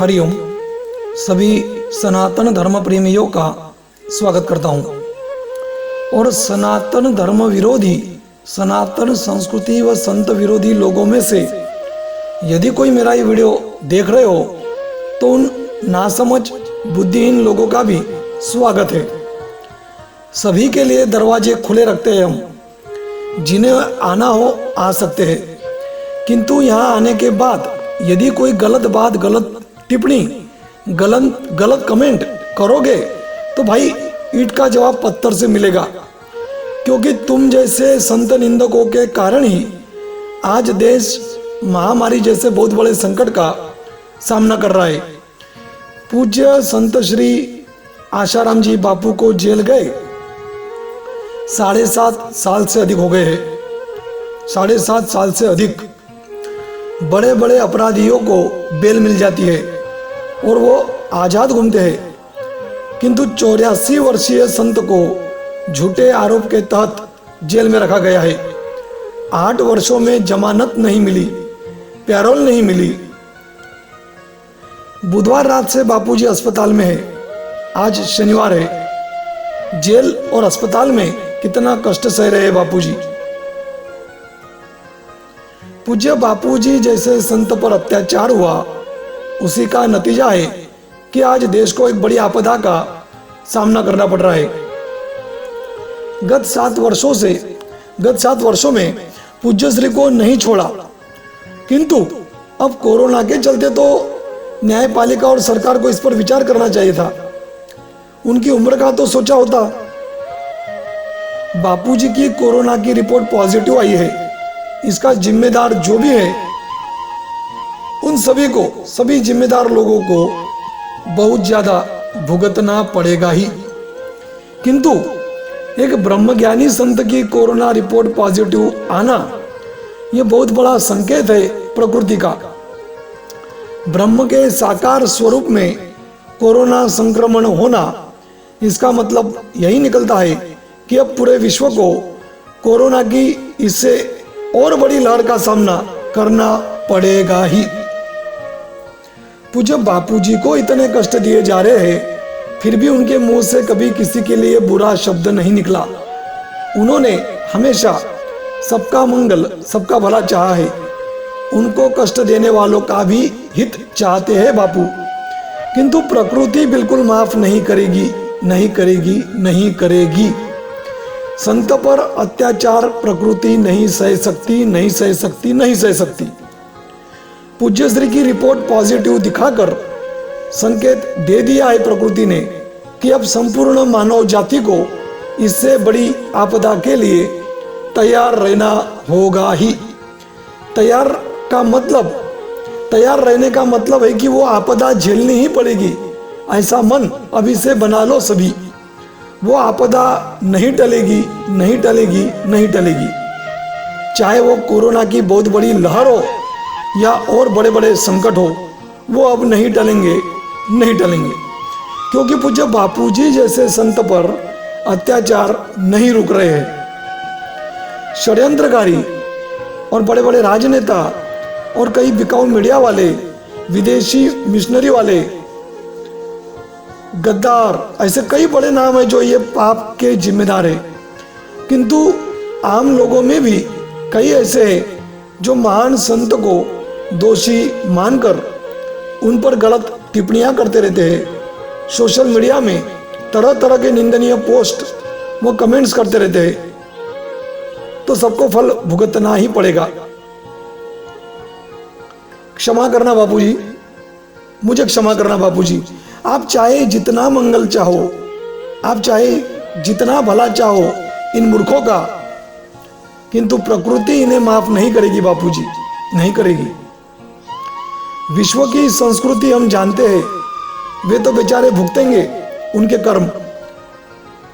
हरिओम। सभी सनातन धर्म प्रेमियों का स्वागत करता हूँ। और सनातन धर्म विरोधी, सनातन संस्कृति व संत विरोधी लोगों में से यदि कोई मेरा ये वीडियो देख रहे हो तो उन नासमझ बुद्धिहीन लोगों का भी स्वागत है। सभी के लिए दरवाजे खुले रखते हैं हम, जिन्हें आना हो आ सकते हैं। किंतु यहाँ आने के बाद यदि कोई गलत बात, गलत टिप्पणी, गलत कमेंट करोगे तो भाई ईंट का जवाब पत्थर से मिलेगा। क्योंकि तुम जैसे संत निंदकों के कारण ही आज देश महामारी जैसे बहुत बड़े संकट का सामना कर रहा है। पूज्य संत श्री आशाराम जी बापू को जेल गए 7.5 साल से अधिक हो गए हैं। 7.5 साल से अधिक बड़े बड़े अपराधियों को बेल मिल जाती है और वो आज़ाद घूमते हैं। किंतु 84 वर्षीय संत को झूठे आरोप के तहत जेल में रखा गया है। 8 वर्षों में जमानत नहीं मिली, पैरोल नहीं मिली। बुधवार रात से बापूजी अस्पताल में है, आज शनिवार है। जेल और अस्पताल में कितना कष्ट सह रहे हैं बापूजी। पूज्य बापूजी जैसे संत पर अत्याचार हुआ, उसी का नतीजा है कि आज देश को एक बड़ी आपदा का सामना करना पड़ रहा है। गत 7 वर्षों में पूज्य श्री को नहीं छोड़ा, किंतु अब कोरोना के चलते तो न्यायपालिका और सरकार को इस पर विचार करना चाहिए था। उनकी उम्र का तो सोचा होता। बापूजी की कोरोना की रिपोर्ट पॉजिटिव आई है, इसका जिम्मेदार जो भी है उन सभी जिम्मेदार लोगों को बहुत ज्यादा भुगतना पड़ेगा ही। किंतु एक ब्रह्मज्ञानी संत की कोरोना रिपोर्ट पॉजिटिव आना यह बहुत बड़ा संकेत है प्रकृति का। ब्रह्म के साकार स्वरूप में कोरोना संक्रमण होना, इसका मतलब यही निकलता है कि अब पूरे विश्व को कोरोना की इससे और बड़ी लहर का सामना करना पड़ेगा ही। पूज्य बापूजी को इतने कष्ट दिए जा रहे हैं, फिर भी उनके मुंह से कभी किसी के लिए बुरा शब्द नहीं निकला। उन्होंने हमेशा सबका मंगल, सबका भला चाहा है। उनको कष्ट देने वालों का भी हित चाहते हैं बापू। किंतु प्रकृति बिल्कुल माफ नहीं करेगी, नहीं करेगी, नहीं करेगी। संत पर अत्याचार प्रकृति नहीं सह सकती, नहीं सह सकती, नहीं सह सकती। पूज्य श्री की रिपोर्ट पॉजिटिव दिखाकर संकेत दे दिया है प्रकृति ने कि अब संपूर्ण मानव जाति को इससे बड़ी आपदा के लिए तैयार रहना होगा ही। तैयार रहने का मतलब है कि वो आपदा झेलनी ही पड़ेगी। ऐसा मन अभी से बना लो सभी। वो आपदा नहीं टलेगी, नहीं टलेगी, नहीं टलेगी। चाहे वो कोरोना की बहुत बड़ी लहर हो या और बड़े बड़े संकट हो, वो अब नहीं टलेंगे, नहीं टलेंगे। क्योंकि पूज्य बापूजी जैसे संत पर अत्याचार नहीं रुक रहे हैं। षड्यंत्रकारी और बड़े बड़े राजनेता और कई बिकाऊ मीडिया वाले, विदेशी मिशनरी वाले, गद्दार, ऐसे कई बड़े नाम है जो ये पाप के जिम्मेदार है। किंतु आम लोगों में भी कई ऐसे हैं जो महान संत को दोषी मानकर उन पर गलत टिप्पणियां करते रहते हैं। सोशल मीडिया में तरह तरह के निंदनीय पोस्ट वो कमेंट्स करते रहते हैं। तो सबको फल भुगतना ही पड़ेगा। क्षमा करना बापूजी, मुझे क्षमा करना बापूजी। आप चाहे जितना मंगल चाहो, आप चाहे जितना भला चाहो इन मूर्खों का, किंतु प्रकृति इन्हें माफ नहीं करेगी बापूजी, नहीं करेगी। विश्व की संस्कृति हम जानते हैं, वे तो बेचारे भुगतेंगे उनके कर्म।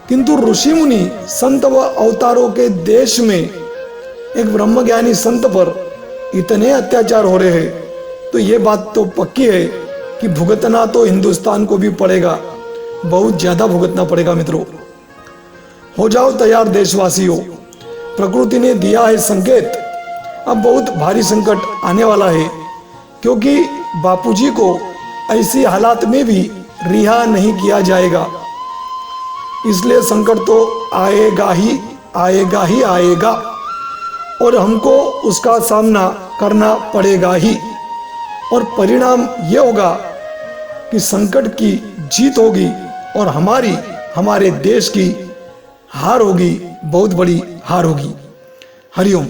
किंतु ऋषि मुनि, संत व अवतारों के देश में एक ब्रह्मज्ञानी संत पर इतने अत्याचार हो रहे हैं, तो ये बात तो पक्की है कि भुगतना तो हिंदुस्तान को भी पड़ेगा, बहुत ज्यादा भुगतना पड़ेगा। मित्रों, हो जाओ तैयार देशवासियों। प्रकृति ने दिया है संकेत, अब बहुत भारी संकट आने वाला है। क्योंकि बापूजी को ऐसी हालात में भी रिहा नहीं किया जाएगा। इसलिए संकट तो आएगा ही आएगा ही आएगा और हमको उसका सामना करना पड़ेगा ही। और परिणाम ये होगा कि संकट की जीत होगी और हमारे देश की हार होगी, बहुत बड़ी हार होगी। हरिओम।